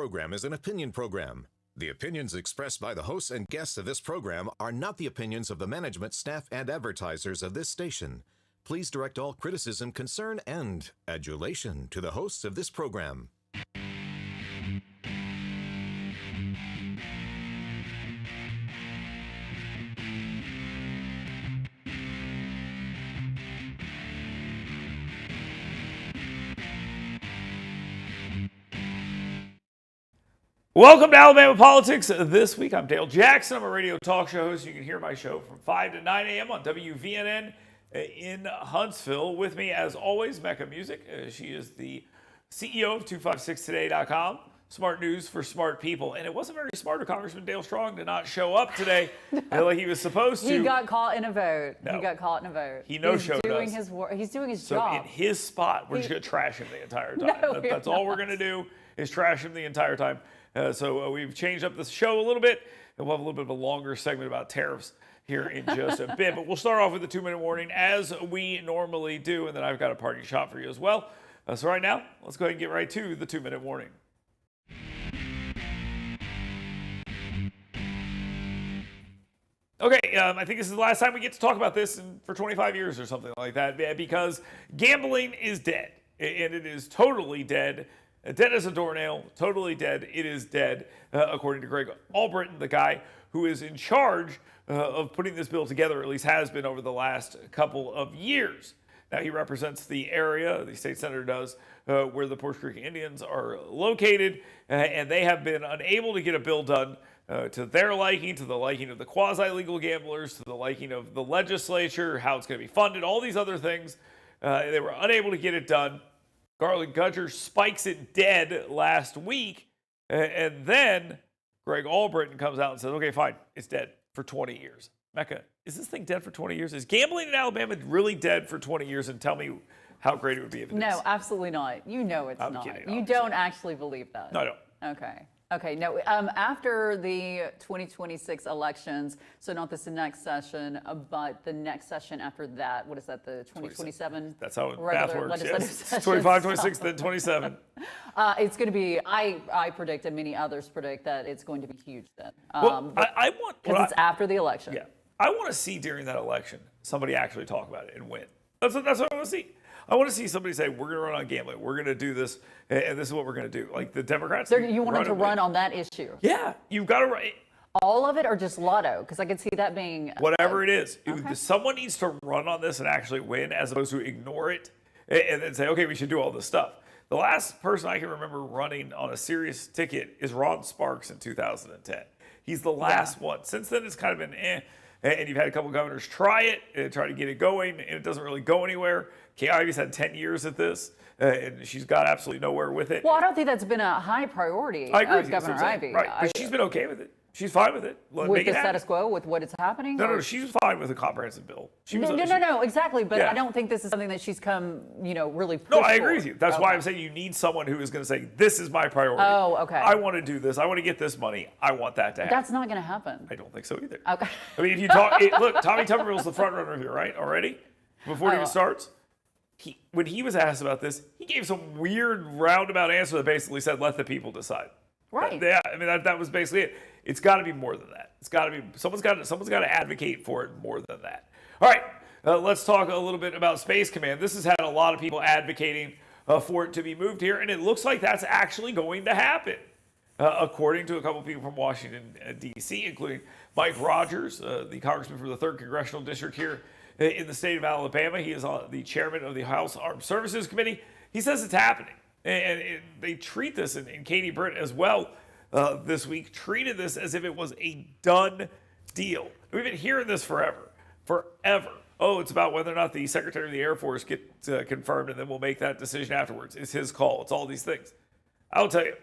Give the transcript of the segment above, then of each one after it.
Program is an opinion program. The opinions expressed by the hosts and guests of this program are not the opinions of the management, staff, and advertisers of this station. Please direct all criticism, concern, and adulation to the hosts of this program. Welcome to Alabama Politics. This week, I'm Dale Jackson. I'm a radio talk show host. You can hear my show from 5 to 9 a.m. on WVNN in Huntsville. With me, as always, Mecca Musick. She is the CEO of 256today.com. Smart news for smart people. And it wasn't very smart of Congressman Dale Strong to not show up today like he was supposed to. He got caught in a vote. No. He got caught in a vote. He no-showed us. He's doing his so job. in his spot, we're just going to trash him the entire time. That's all we're going to do is trash him the entire time. So we've changed up the show a little bit, and we'll have a little bit of a longer segment about tariffs here in just a bit. But we'll start off with the 2-minute warning, as we normally do, and then I've got a parting shot for you as well. So right now, let's go ahead and get right to the 2-minute warning. Okay, I think this is the last time we get to talk about this for 25 years or something like that, because gambling is dead, and it is totally dead. Dead as a doornail, totally dead. It is dead, according to Greg Albritton, the guy who is in charge of putting this bill together, or at least has been over the last couple of years. Now, he represents the area, the state senator does, where the Porsche Creek Indians are located, and they have been unable to get a bill done to their liking, to the liking of the quasi-legal gamblers, to the liking of the legislature, how it's going to be funded, all these other things. They were unable to get it done. Garland Gudger spikes it dead last week, and then Greg Albritton comes out and says, okay, fine, it's dead for 20 years. Mecca, is this thing dead for 20 years? Is gambling in Alabama really dead for 20 years? And tell me how great it would be if it is. No, absolutely not. You know it's I'm not. kidding, You don't actually believe that. No, I don't. Okay, no, after the 2026 elections, so not this next session, but the next session after that, what is that, the 2027? That's how math works, yes. It's 25, 26, then 27. It's going to be, I predict, and many others predict, that it's going to be huge then. Well, I want... Because it's after the election. Yeah. I want to see during that election somebody actually talk about it and win. That's what I want to see. I want to see somebody say, we're going to run on gambling. We're going to do this, and this is what we're going to do. Like the Democrats. You want them to run on that issue? Yeah. You've got to run. All of it, or just lotto? Because I could see that being... Whatever it is. Okay. Someone needs to run on this and actually win, as opposed to ignore it and then say, okay, we should do all this stuff. The last person I can remember running on a serious ticket is Ron Sparks in 2010. He's the last one. Since then, it's kind of been and you've had a couple governors try it and try to get it going, and it doesn't really go anywhere. Kay Ivey's had 10 years at this, and she's got absolutely nowhere with it. Well, I don't think that's been a high priority of Governor Ivey. Right, but she's been okay with it. She's fine with it. With the status quo, with what is happening? No, she's fine with a comprehensive bill. No, exactly. But I don't think this is something that she's come, really push No, I agree with you. That's why I'm saying you need someone who is going to say, this is my priority. Oh, okay. I want to do this. I want to get this money. I want that to happen. That's not going to happen. I don't think so either. Okay. I mean, if you talk, look, Tommy Tuberville's the front runner here, right? Already? Before it even starts? When he was asked about this, he gave some weird roundabout answer that basically said, let the people decide. Right. Yeah, I mean, that was basically it. It's got to be more than that. It's got to be, someone's got to advocate for it more than that. All right, let's talk a little bit about Space Command. This has had a lot of people advocating for it to be moved here, and it looks like that's actually going to happen, according to a couple people from Washington, D.C., including Mike Rogers, the congressman from the 3rd Congressional District here in the state of Alabama. He is the chairman of the House Armed Services Committee. He says it's happening. And they treat this, and Katie Britt as well this week, treated this as if it was a done deal. We've been hearing this forever. Oh, it's about whether or not the Secretary of the Air Force gets confirmed, and then we'll make that decision afterwards. It's his call. It's all these things. I'll tell you,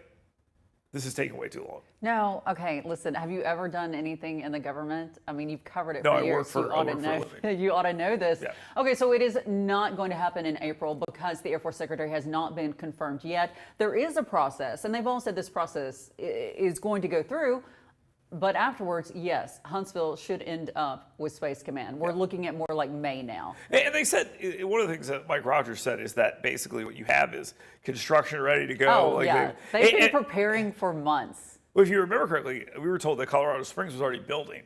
this is taking way too long. No, okay, listen, have you ever done anything in the government? I mean, you've covered it for years. No, I work for a living. You ought to know this. Yeah. Okay, so it is not going to happen in April because the Air Force Secretary has not been confirmed yet. There is a process, and they've all said this process is going to go through. But afterwards, yes, Huntsville should end up with Space Command. We're looking at more like May now. And they said, one of the things that Mike Rogers said is that basically what you have is construction ready to go. Oh, yeah. They've been preparing for months. Well, if you remember correctly, we were told that Colorado Springs was already building,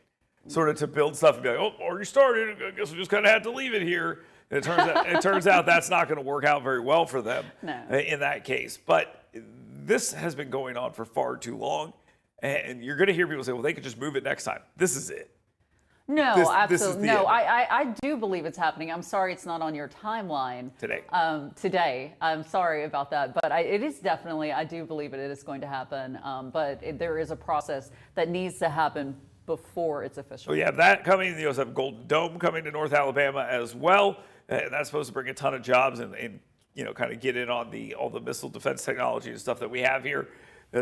sort of to build stuff and be like, oh, already started. I guess we just kind of had to leave it here. And it turns out that's not going to work out very well for them in that case. But this has been going on for far too long. And you're going to hear people say, well, they could just move it next time. This is it. No, absolutely. No, I do believe it's happening. I'm sorry it's not on your timeline. Today. I'm sorry about that. But it is definitely, I do believe it is going to happen. But there is a process that needs to happen before it's official. So you have that coming. You also have Golden Dome coming to North Alabama as well. And that's supposed to bring a ton of jobs and kind of get in on all the missile defense technology and stuff that we have here.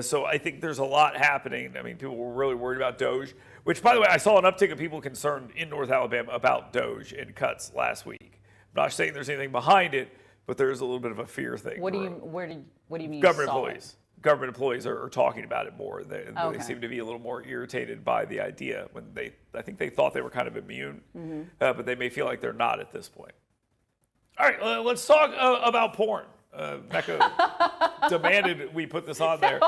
So I think there's a lot happening. I mean, people were really worried about Doge, which, by the way, I saw an uptick of people concerned in North Alabama about Doge and cuts last week. I'm not saying there's anything behind it, but there's a little bit of a fear thing. What do you mean? Government employees. Government employees are talking about it more. They seem to be a little more irritated by the idea when I think they thought they were kind of immune, but they may feel like they're not at this point. All right, let's talk about porn. Mecca demanded we put this on there.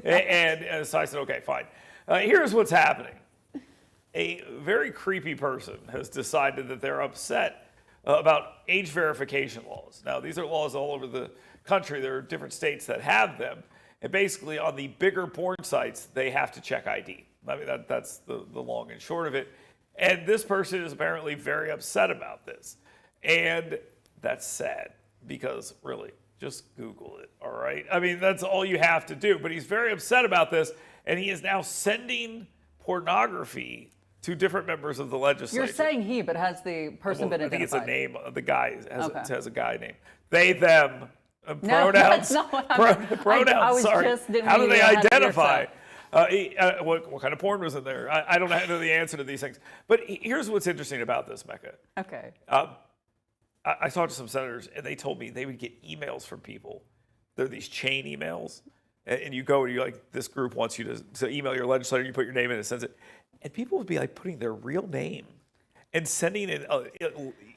And so I said, okay, fine. Here's what's happening. A very creepy person has decided that they're upset about age verification laws. Now, these are laws all over the country. There are different states that have them. And basically, on the bigger porn sites, they have to check ID. I mean, that's the long and short of it. And this person is apparently very upset about this. And that's sad because, really, just Google it, all right? I mean, that's all you have to do. But he's very upset about this, and he is now sending pornography to different members of the legislature. You're saying he, but has the person been identified? I think it's a name of the guy. It has a guy name. They, them, pronouns. That's not what pronouns, sorry. How do they identify? What kind of porn was in there? I don't know the answer to these things. But here's what's interesting about this, Mecca. Okay. I talked to some senators, and they told me they would get emails from people. They're these chain emails, and you go and you're like, this group wants you to email your legislator, you put your name in, it sends it. And people would be like putting their real name and sending in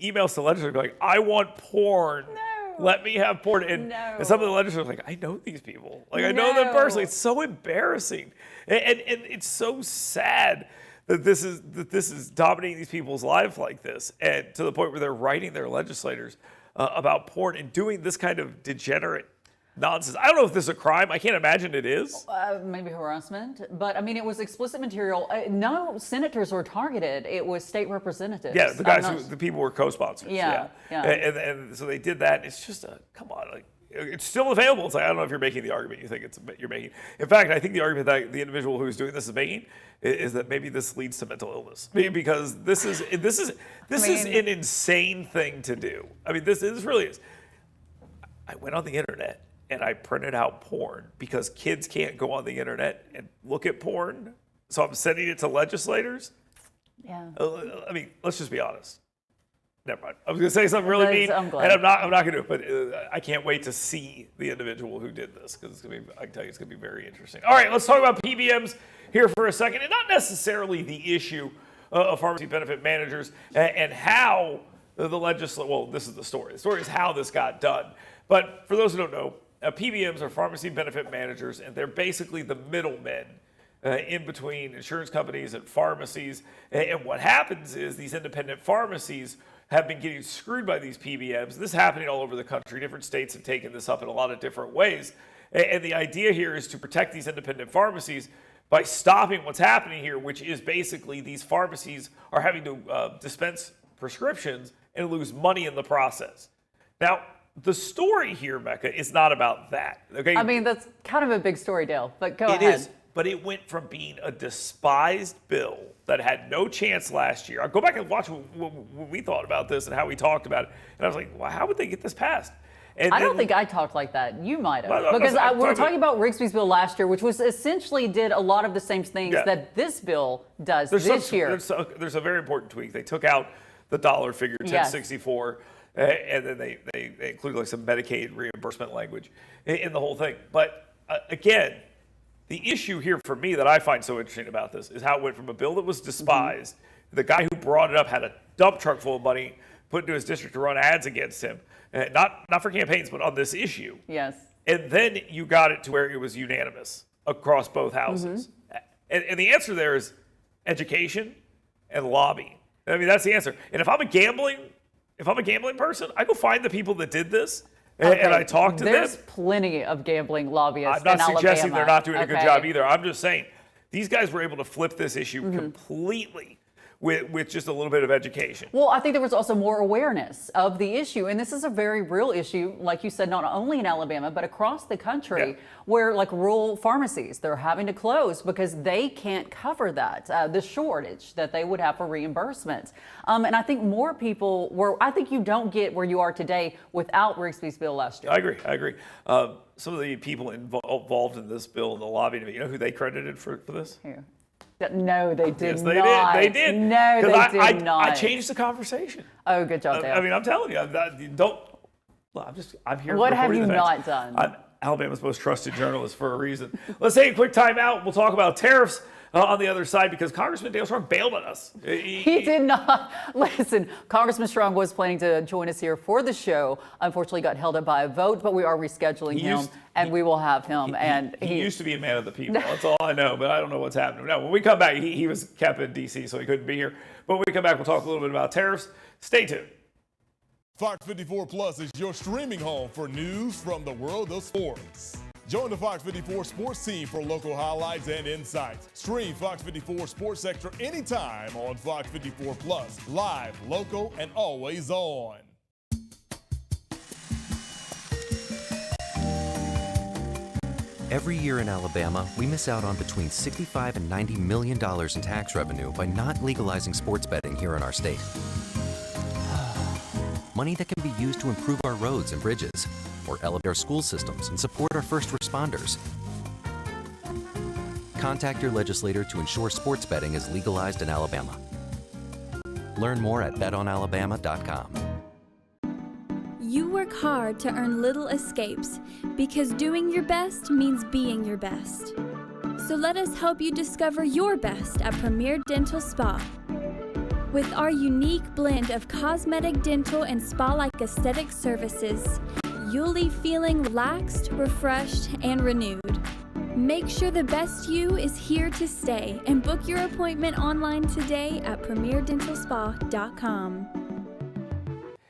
emails to legislators like, I want porn. No. Let me have porn. And some of the legislators are like, I know these people. Like, I know them personally. It's so embarrassing. And it's so sad that this is dominating these people's lives like this, and to the point where they're writing their legislators about porn and doing this kind of degenerate nonsense. I don't know if this is a crime. I can't imagine it is. Maybe harassment, but I mean, it was explicit material. No senators were targeted. It was state representatives. Yeah, the guys the people were co-sponsors. Yeah. And so they did that. It's just come on, like, it's still available. It's like, I don't know if you're making the argument you think you're making. In fact, I think the argument that the individual who's doing this is making is that maybe this leads to mental illness, because this is an insane thing to do. I mean, this really is. I went on the internet and I printed out porn because kids can't go on the internet and look at porn. So I'm sending it to legislators. Yeah. I mean, let's just be honest. Never mind. I was going to say something really mean, and I'm not going to do it. But I can't wait to see the individual who did this, because I can tell you it's going to be very interesting. All right, let's talk about PBMs here for a second, and not necessarily the issue of pharmacy benefit managers and how the legislature. Well, this is the story. The story is how this got done. But for those who don't know, PBMs are pharmacy benefit managers, and they're basically the middlemen in between insurance companies and pharmacies. And what happens is these independent pharmacies have been getting screwed by these PBMs. This is happening all over the country. Different states have taken this up in a lot of different ways. And the idea here is to protect these independent pharmacies by stopping what's happening here, which is basically these pharmacies are having to dispense prescriptions and lose money in the process. Now, the story here, Mecca, is not about that. Okay. I mean, that's kind of a big story, Dale, but go ahead. It is, but it went from being a despised bill that had no chance last year. I'll go back and watch what we thought about this and how we talked about it. And I was like, well, how would they get this passed? And I don't think I talked like that. You might have. Because we were talking about Rigsby's bill last year, which was essentially did a lot of the same things that this bill does this year. There's a very important tweak. They took out the dollar figure, 1064, and then they included like some Medicaid reimbursement language in the whole thing. But again, The issue here for me that I find so interesting about this is how it went from a bill that was despised. The guy who brought it up had a dump truck full of money put into his district to run ads against him. Not for campaigns, but on this issue. Yes. And then you got it to where it was unanimous across both houses. And the answer there is education and lobby. I mean, that's the answer. And if I'm a gambling person, I go find the people that did this and I talk to them. There's plenty of gambling lobbyists. I'm not suggesting they're not doing a good job either. I'm just saying these guys were able to flip this issue completely with just a little bit of education. Well, I think there was also more awareness of the issue. And this is a very real issue, like you said, not only in Alabama, but across the country, where like rural pharmacies, they're having to close because they can't cover that, the shortage that they would have for reimbursement. And I think more people I think you don't get where you are today without Rigsby's bill last year. I agree. Some of the people involved in this bill in the lobby, you know who they credited for this? Here. No, they did not. Yes, they did. No, they did not. I changed the conversation. Oh, good job, Dale. I mean, I'm telling you, I'm here. What have you not done? I'm Alabama's most trusted journalist for a reason. Let's take a quick time out. We'll talk about tariffs on the other side because Congressman Dale Strong bailed on us. He did not. Listen, Congressman Strong was planning to join us here for the show. Unfortunately, got held up by a vote, but we are rescheduling him, and we will have him. He used to be a man of the people. That's all I know, but I don't know what's happening. No, when we come back, he was kept in D.C., so he couldn't be here. But when we come back, we'll talk a little bit about tariffs. Stay tuned. Fox 54 Plus is your streaming home for news from the world of sports. Join the Fox 54 sports team for local highlights and insights. Stream Fox 54 Sports Extra anytime on Fox 54 Plus. Live, local, and always on. Every year in Alabama, we miss out on between $65 and $90 million in tax revenue by not legalizing sports betting here in our state. Money that can be used to improve our roads and bridges, or elevate our school systems and support our first responders. Contact your legislator to ensure sports betting is legalized in Alabama. Learn more at betonalabama.com. You work hard to earn little escapes because doing your best means being your best. So let us help you discover your best at Premier Dental Spa. With our unique blend of cosmetic, dental, and spa-like aesthetic services, you'll leave feeling relaxed, refreshed, and renewed. Make sure the best you is here to stay and book your appointment online today at premierdentalspa.com.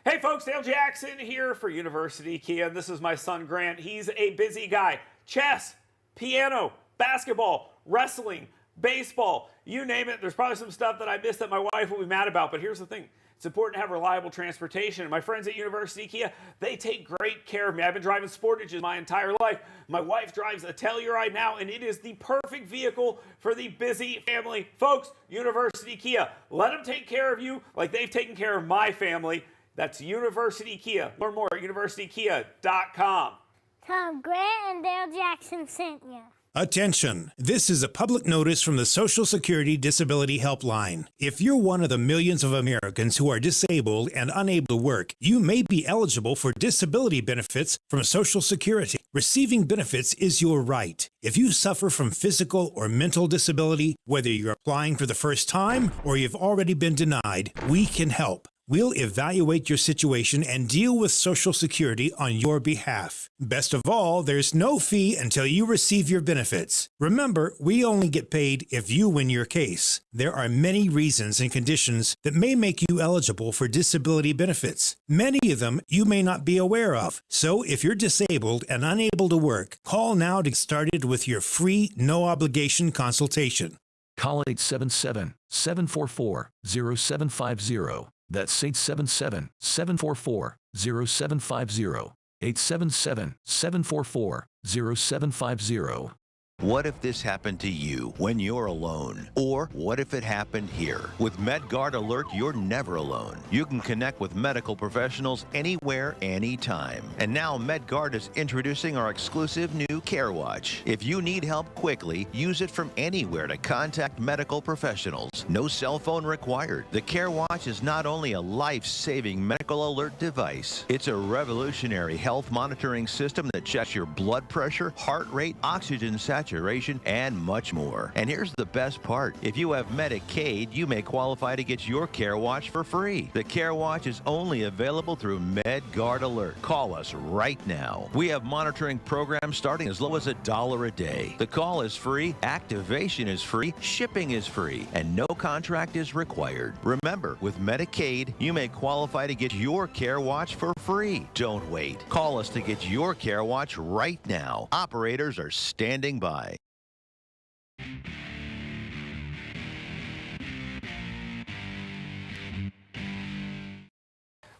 Hey folks, Dale Jackson here for University Kia. This is my son Grant. He's a busy guy. Chess, piano, basketball, wrestling, baseball, you name it. There's probably some stuff that I missed that my wife will be mad about, but here's the thing. It's important to have reliable transportation. My friends at University Kia, they take great care of me. I've been driving Sportages my entire life. My wife drives a Telluride now, and it is the perfect vehicle for the busy family. Folks, University Kia, let them take care of you like they've taken care of my family. That's University Kia. Learn more at universitykia.com. Tom, Grant and Dale Jackson sent you. Attention! This is a public notice from the Social Security Disability Helpline. If you're one of the millions of Americans who are disabled and unable to work, you may be eligible for disability benefits from Social Security. Receiving benefits is your right. If you suffer from physical or mental disability, whether you're applying for the first time or you've already been denied, we can help. We'll evaluate your situation and deal with Social Security on your behalf. Best of all, there's no fee until you receive your benefits. Remember, we only get paid if you win your case. There are many reasons and conditions that may make you eligible for disability benefits. Many of them you may not be aware of. So if you're disabled and unable to work, call now to get started with your free, no-obligation consultation. Call 877-744-0750. That's 877-744-0750. 877-744-0750. What if this happened to you when you're alone? Or what if it happened here? With MedGuard Alert, you're never alone. You can connect with medical professionals anywhere, anytime. And now MedGuard is introducing our exclusive new Care Watch. If you need help quickly, use it from anywhere to contact medical professionals. No cell phone required. The Care Watch is not only a life-saving medical alert device, it's a revolutionary health monitoring system that checks your blood pressure, heart rate, oxygen saturation, maturation, and much more. And here's the best part. If you have Medicaid, you may qualify to get your Care Watch for free. The Care Watch is only available through MedGuard Alert. Call us right now. We have monitoring programs starting as low as $1 a day. The call is free, activation is free, shipping is free, and no contract is required. Remember, with Medicaid, you may qualify to get your Care Watch for free. Don't wait. Call us to get your Care Watch right now. Operators are standing by.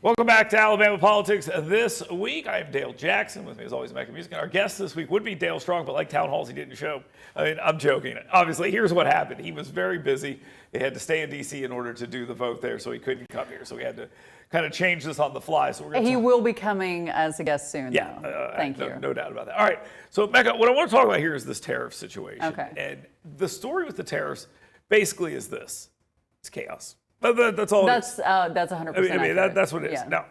Welcome back to Alabama Politics This Week. I am Dale Jackson. With me, as always, Mecca Musick. And our guest this week would be Dale Strong, but like town halls, he didn't show. I mean, I'm joking. Obviously, here's what happened. He was very busy. He had to stay in D.C. in order to do the vote there, so he couldn't come here. So we had to kind of change this on the fly. So he will be coming as a guest soon. Yeah, thank you. No doubt about that. All right. So, Mecca, what I want to talk about here is this tariff situation. Okay. And the story with the tariffs basically is this: it's chaos. That's all. That's 100%. I mean that's what it is. Yeah. Now,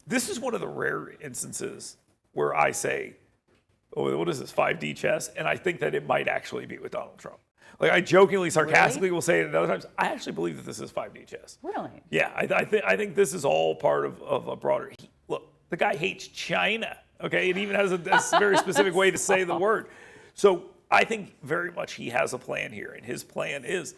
this is one of the rare instances where I say, "Oh, what is this 5D chess?" And I think that it might actually be with Donald Trump. Like I jokingly, sarcastically will say it at other times. I actually believe that this is 5D chess. Really? Yeah, I think this is all part of a broader. Look, the guy hates China. Okay, it even has a very specific way to say the word. So I think very much he has a plan here, and his plan is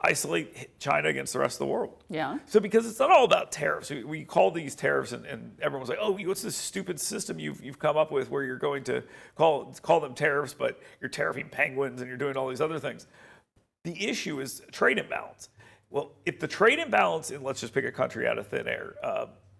isolate China against the rest of the world. Yeah. So because it's not all about tariffs. We call these tariffs, and everyone's like, "Oh, what's this stupid system you've come up with where you're going to call them tariffs, but you're tariffing penguins and you're doing all these other things?" The issue is trade imbalance. Well, if the trade imbalance, and let's just pick a country out of thin air,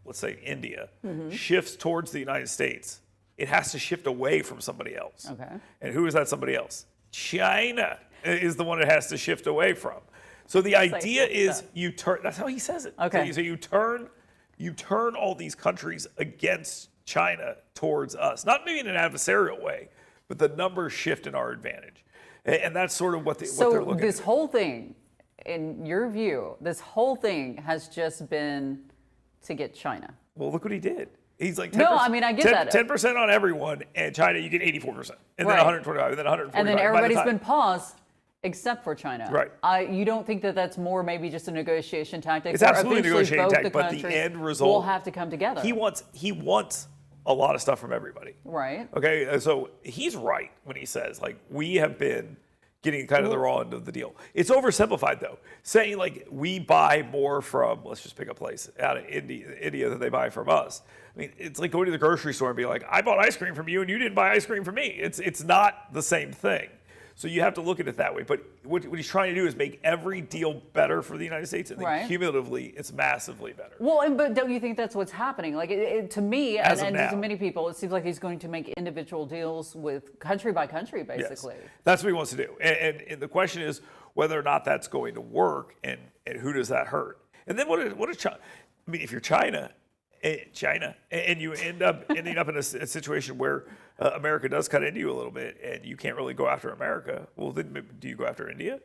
let's say India, shifts towards the United States, it has to shift away from somebody else. Okay. And who is that somebody else? China is the one it has to shift away from. So the idea is you turn, that's how he says it. Okay. So you turn all these countries against China towards us. Not maybe in an adversarial way, but the numbers shift in our advantage. And that's sort of what they're looking at. So this whole thing, in your view, this whole thing has just been to get China. Well, look what he did. He's like 10%, no, I mean, I get that. 10% on everyone, and China, you get 84%. And then 125, and then 145. And then everybody's been paused. Except for China. Right. You don't think that that's more maybe just a negotiation tactic? It's absolutely a negotiating tactic, but the end result will have to come together. He wants a lot of stuff from everybody. Right. Okay, so he's right when he says, like, we have been getting kind of the raw end of the deal. It's oversimplified, though. Saying, like, we buy more from, let's just pick a place, out of India than they buy from us. I mean, it's like going to the grocery store and being like, I bought ice cream from you and you didn't buy ice cream from me. It's not the same thing. So you have to look at it that way. But what he's trying to do is make every deal better for the United States, and then cumulatively, it's massively better. Well, but don't you think that's what's happening? Like, to me, and to many people, it seems like he's going to make individual deals with country by country, basically. Yes. That's what he wants to do. And the question is whether or not that's going to work, and who does that hurt? And then what is China? I mean, if you're China, and you ending up in a situation where America does cut into you a little bit, and you can't really go after America. Well, then do you go after India?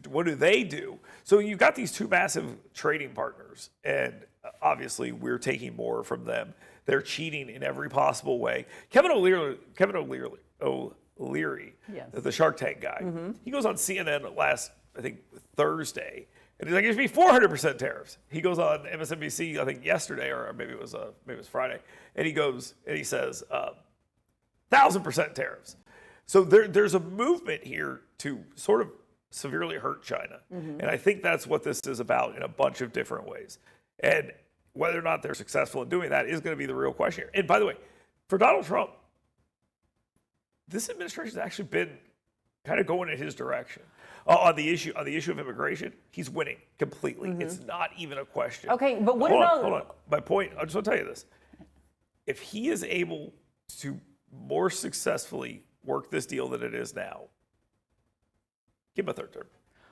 What do they do? So you've got these two massive trading partners, and obviously we're taking more from them. They're cheating in every possible way. Kevin O'Leary, yes, the Shark Tank guy, he goes on CNN last, I think, Thursday. And he's like, it should be 400% tariffs. He goes on MSNBC, I think yesterday, or maybe it was Friday, and he says 1,000% tariffs. So there's a movement here to sort of severely hurt China, and I think that's what this is about in a bunch of different ways. And whether or not they're successful in doing that is going to be the real question here. And by the way, for Donald Trump, this administration has actually been kind of going in his direction. On the issue of immigration, he's winning completely. It's not even a question. Okay, but hold on. My point, I just want to tell you this. If he is able to more successfully work this deal than it is now, give him a third term.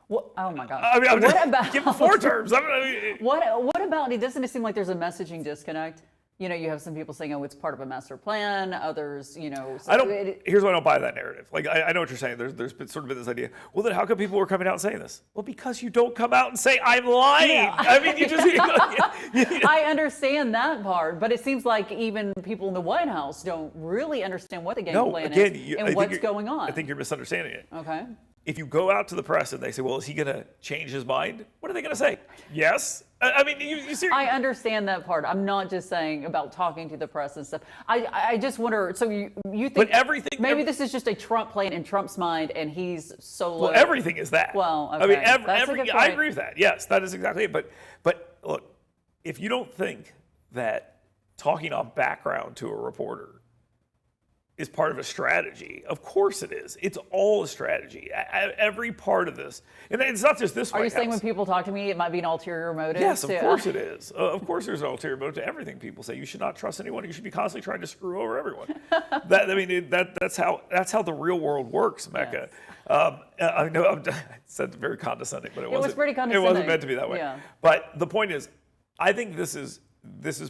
What, oh my God. I mean, give him 4 terms. What about, doesn't it seem like there's a messaging disconnect you have some people saying, oh, it's part of a master plan. Others, Here's why I don't buy that narrative. Like, I know what you're saying. There's been sort of been this idea. Well, then how come people were coming out and saying this? Well, because you don't come out and say, I'm lying. Yeah. I mean, you just... I understand that part, but it seems like even people in the White House don't really understand what the game plan is and what's going on. I think you're misunderstanding it. Okay. If you go out to the press and they say, well, is he going to change his mind? What are they going to say? Yes. I mean, you seriously... I understand that part. I'm not just saying about talking to the press and stuff. I just wonder, so you think but everything, maybe this is just a Trump plan in Trump's mind and he's solo. Well, everything is that. Well, okay. I mean, I agree with that. Yes, that is exactly it. But look, if you don't think that talking on background to a reporter is part of a strategy, of course it is. It's all a strategy. Every part of this, and it's not just this. Are you saying when people talk to me, it might be an ulterior motive? Yes, of course it is. Of course, there's an ulterior motive to everything people say. You should not trust anyone. You should be constantly trying to screw over everyone. That's how the real world works, Mecca. Yes. I know I said very condescending, but it was pretty condescending. It wasn't meant to be that way. Yeah. But the point is, I think this is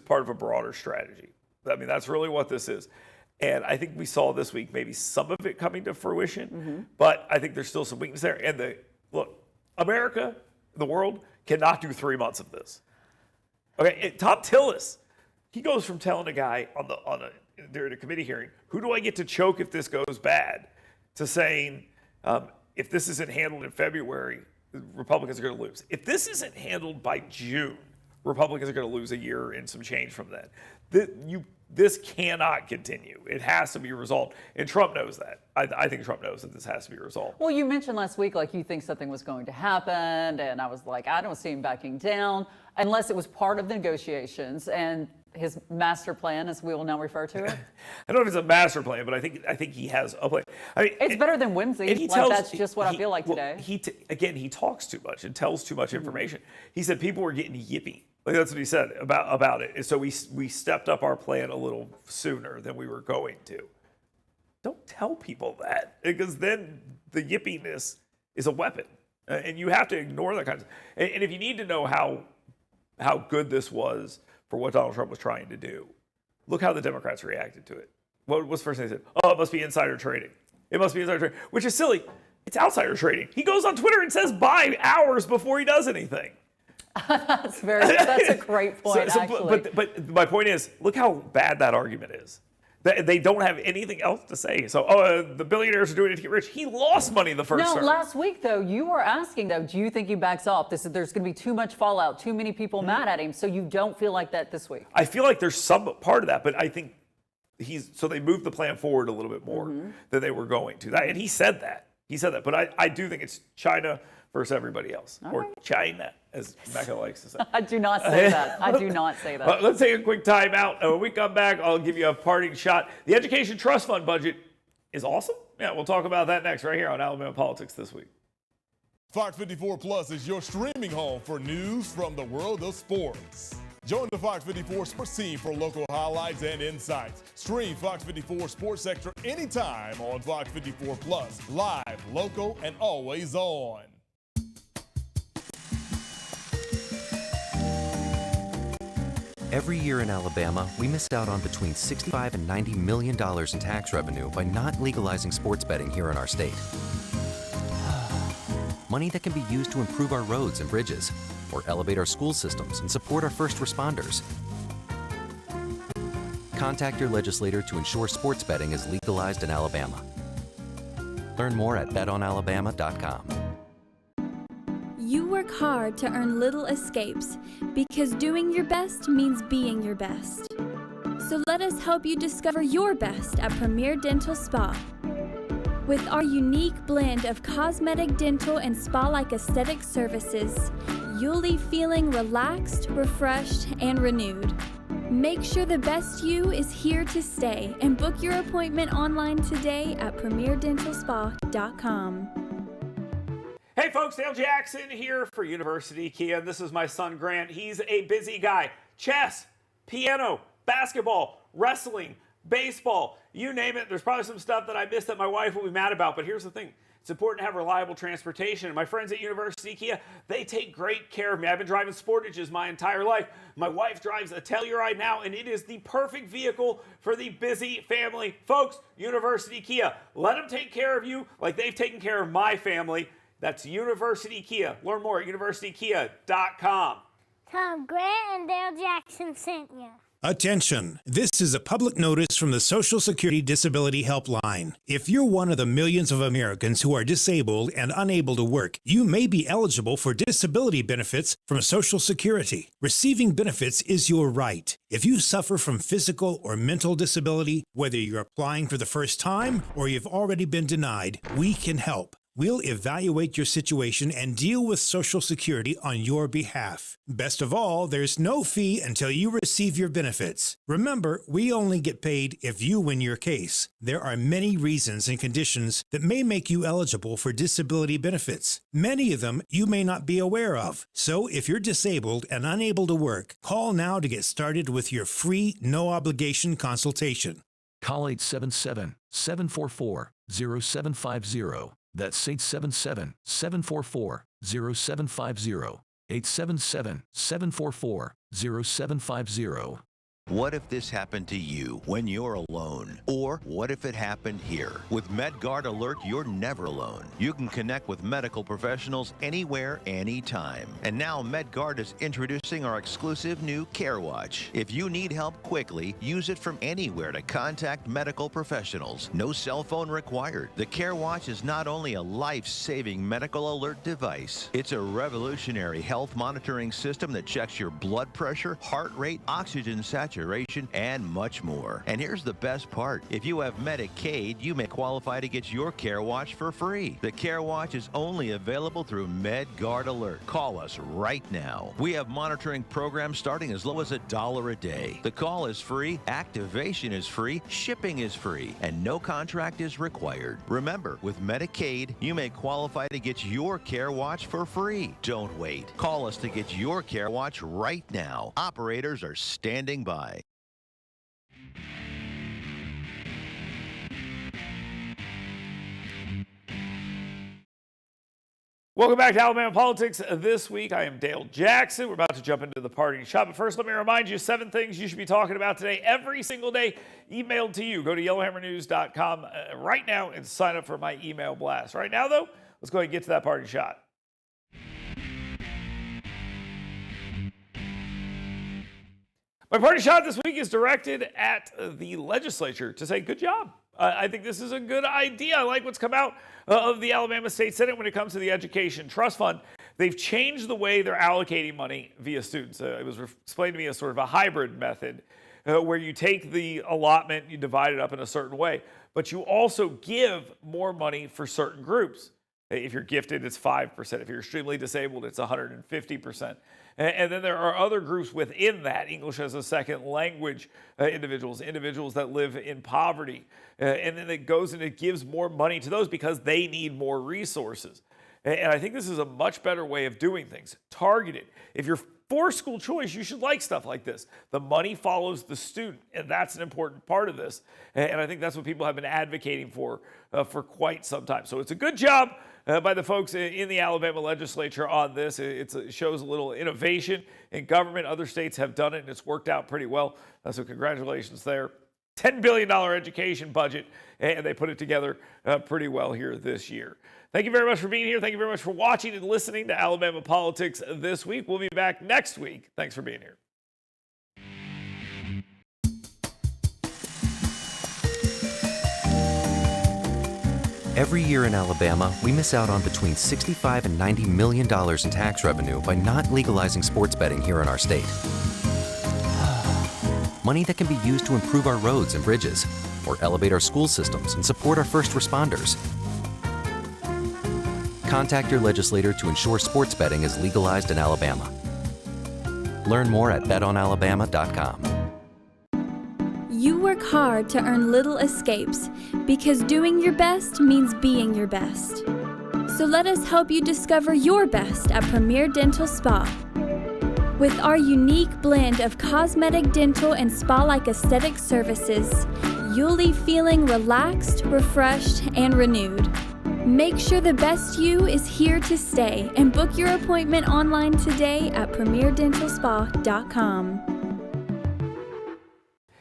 part of a broader strategy. I mean, that's really what this is. And I think we saw this week maybe some of it coming to fruition, but I think there's still some weakness there. And look, America, the world, cannot do 3 months of this. Okay, Tom Tillis, he goes from telling a guy during a committee hearing, who do I get to choke if this goes bad, to saying, if this isn't handled in February, Republicans are going to lose. If this isn't handled by June, Republicans are going to lose a year and some change from that. This cannot continue. It has to be resolved. And Trump knows that. I think Trump knows that this has to be resolved. Well, you mentioned last week, like, you think something was going to happen. And I was like, I don't see him backing down unless it was part of the negotiations and his master plan, as we will now refer to it. I don't know if it's a master plan, but I think he has a plan. I mean, it's better than whimsy. That's just what I feel like today. He talks too much and tells too much information. He said people were getting yippy. Like, that's what he said about it. And so we stepped up our plan a little sooner than we were going to. Don't tell people that, because then the yippiness is a weapon, and you have to ignore that kind of. And if you need to know how good this was for what Donald Trump was trying to do, look how the Democrats reacted to it. What was the first thing they said? Oh, it must be insider trading. It must be insider trading, which is silly. It's outsider trading. He goes on Twitter and says buy hours before he does anything. That's a great point, actually. But my point is, look how bad that argument is. They don't have anything else to say. So, the billionaires are doing it to get rich. He lost money the first term. Last week, though, you were asking, though, do you think he backs off? There's going to be too much fallout, too many people mad at him, so you don't feel like that this week? I feel like there's some part of that, but I think so they moved the plan forward a little bit more than they were going to. And he said that. But I do think it's China versus everybody else. All or right. China, as Mecca likes to say. I do not say that. I do not say that. Let's take a quick time out. When we come back, I'll give you a parting shot. The Education Trust Fund budget is awesome. Yeah, we'll talk about that next right here on Alabama Politics This Week. Fox 54 Plus is your streaming home for news from the world of sports. Join the Fox 54 sports team for local highlights and insights. Stream Fox 54 Sports Extra anytime on Fox 54 Plus. Live, local, and always on. Every year in Alabama, we miss out on between $65 and $90 million in tax revenue by not legalizing sports betting here in our state. Money that can be used to improve our roads and bridges, or elevate our school systems and support our first responders. Contact your legislator to ensure sports betting is legalized in Alabama. Learn more at betonalabama.com. You work hard to earn little escapes because doing your best means being your best. So let us help you discover your best at Premier Dental Spa. With our unique blend of cosmetic, dental, and spa-like aesthetic services, you'll leave feeling relaxed, refreshed, and renewed. Make sure the best you is here to stay and book your appointment online today at premierdentalspa.com. Hey folks, Dale Jackson here for University Kia. This is my son Grant. He's a busy guy. Chess, piano, basketball, wrestling, baseball, you name it. There's probably some stuff that I missed that my wife will be mad about, but here's the thing. It's important to have reliable transportation. And my friends at University Kia, they take great care of me. I've been driving Sportages my entire life. My wife drives a Telluride now, and it is the perfect vehicle for the busy family. Folks, University Kia, let them take care of you like they've taken care of my family. That's University Kia. Learn more at universitykia.com. Tom Grant and Dale Jackson sent you. Attention! This is a public notice from the Social Security Disability Helpline. If you're one of the millions of Americans who are disabled and unable to work, you may be eligible for disability benefits from Social Security. Receiving benefits is your right. If you suffer from physical or mental disability, whether you're applying for the first time or you've already been denied, we can help. We'll evaluate your situation and deal with Social Security on your behalf. Best of all, there's no fee until you receive your benefits. Remember, we only get paid if you win your case. There are many reasons and conditions that may make you eligible for disability benefits. Many of them you may not be aware of. So if you're disabled and unable to work, call now to get started with your free, no-obligation consultation. Call 877-744-0750. That's 877-744-0750. 877-744-0750. What if this happened to you when you're alone? Or what if it happened here? With MedGuard Alert, you're never alone. You can connect with medical professionals anywhere, anytime. And now MedGuard is introducing our exclusive new Care Watch. If you need help quickly, use it from anywhere to contact medical professionals. No cell phone required. The Care Watch is not only a life-saving medical alert device, it's a revolutionary health monitoring system that checks your blood pressure, heart rate, oxygen saturation, and much more. And here's the best part. If you have Medicaid, you may qualify to get your Care Watch for free. The Care Watch is only available through MedGuard Alert. Call us right now. We have monitoring programs starting as low as $1 a day. The call is free, activation is free, shipping is free, and no contract is required. Remember, with Medicaid, you may qualify to get your Care Watch for free. Don't wait. Call us to get your Care Watch right now. Operators are standing by. Welcome back to Alabama Politics. This week, I am Dale Jackson. We're about to jump into the party shop. But first, let me remind you 7 things you should be talking about today every single day, emailed to you. Go to yellowhammernews.com right now and sign up for my email blast. Right now, though, let's go ahead and get to that party shot. My party shot this week is directed at the legislature to say, good job. I think this is a good idea. I like what's come out of the Alabama State Senate when it comes to the Education Trust Fund. They've changed the way they're allocating money via students. It was explained to me as sort of a hybrid method where you take the allotment, you divide it up in a certain way, but you also give more money for certain groups. If you're gifted, it's 5%. If you're extremely disabled, it's 150%. And then there are other groups within that, English as a second language individuals that live in poverty. And then it goes and it gives more money to those because they need more resources. And I think this is a much better way of doing things, targeted. If you're for school choice, you should like stuff like this. The money follows the student, and that's an important part of this. And I think that's what people have been advocating for quite some time. So it's a good job by the folks in the Alabama legislature on this. It shows a little innovation in government. Other states have done it, and it's worked out pretty well. So congratulations there. $10 billion education budget, and they put it together pretty well here this year. Thank you very much for being here. Thank you very much for watching and listening to Alabama Politics this week. We'll be back next week. Thanks for being here. Every year in Alabama, we miss out on between $65 and $90 million in tax revenue by not legalizing sports betting here in our state. Money that can be used to improve our roads and bridges, or elevate our school systems and support our first responders. Contact your legislator to ensure sports betting is legalized in Alabama. Learn more at betonalabama.com. You work hard to earn little escapes because doing your best means being your best. So let us help you discover your best at Premier Dental Spa. With our unique blend of cosmetic, dental, and spa-like aesthetic services, you'll leave feeling relaxed, refreshed, and renewed. Make sure the best you is here to stay and book your appointment online today at premierdentalspa.com.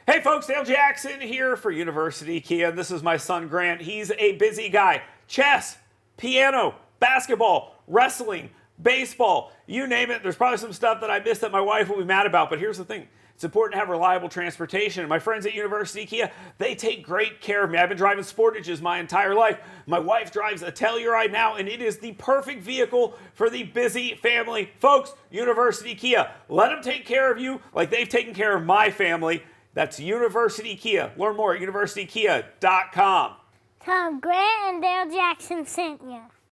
Hey folks, Dale Jackson here for University Kia. This is my son Grant. He's a busy guy. Chess, piano, basketball, wrestling, baseball, you name it. There's probably some stuff that I missed that my wife will be mad about, but here's the thing. It's important to have reliable transportation. And my friends at University Kia, they take great care of me. I've been driving Sportages my entire life. My wife drives a Telluride now, and it is the perfect vehicle for the busy family. Folks, University Kia, let them take care of you like they've taken care of my family. That's University Kia. Learn more at universitykia.com. Tom Grant and Dale Jackson sent you.